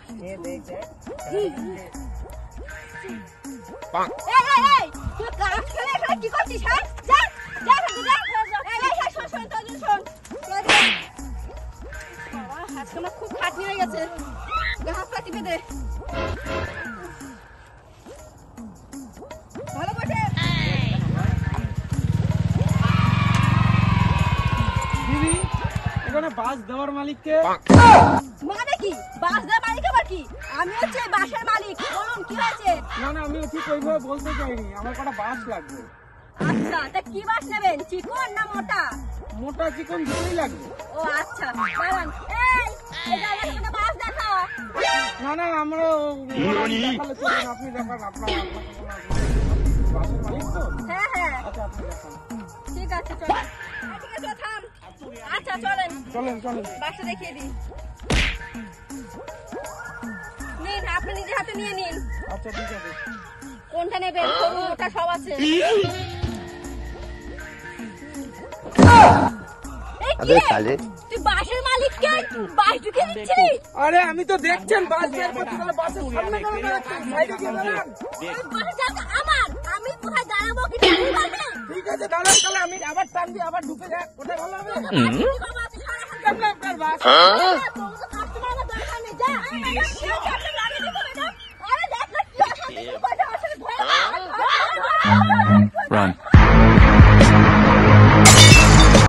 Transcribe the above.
ये देख देख তুই কাজ করে এখানে কি করছিস? হ্যাঁ যা যা শোন আজকে আমার খুব খাটনি হয়ে গেছে, হাত পা টিপে দে ভালো বসে। দিদি এখানে বাস দেওয়ার মালিককে? মানে কি বাস দেওয়ার মালিক? আবার কি? আমি হচ্ছে বাসের মালিক। বলুন কি হয়েছে? না না, আমি ঠিক ওইভাবে বলতে চাইনি, আমার কটা বাস লাগবে। আচ্ছা তা কি বাস নেবেন, চিকন না মোটা? মোটা চিকন দুটোই লাগবে। ও আচ্ছা দাঁড়ান, এই জায়গায় একটা বাস দেখা। না না, আমরা দেখালে চলবে না, আপনি দেখান। আপনার বাসের মালিক তো? হ্যাঁ হ্যাঁ আচ্ছা আপনি দেখান। ঠিক আছে চলেন। ঠিক আছে থাম। আচ্ছা চলেন চলেন চলেন। বাসটা দেখিয়ে দিই। নিন আপনি নিজে হাতে নিয়ে নিন। আচ্ছা ঠিক আছে। কোনটা নেবেন? সরু মোটা সব আছে। তুই বাসের মালিক কে? বাস ঢুকিয়ে দিচ্ছিলি? আরে আমি তো দেখছেন বাস বের করছি, তাহলে বাসের সামনে কেন দাঁড়াচ্ছেন? সাইডে গিয়ে দাঁড়ান। বাসের জায়গা আমার, আমি কোথায় দাঁড়াবো কি জানি পারবে? ঠিক আছে দাঁড়ান, তাহলে আমি আবার টান দিয়ে আবার ঢুকে যাক, ওটাই ভালো হবে। বাবা তুই সারা আপনার বাস। তোমার তো কাস্টমার আমার দরকার নেই, যা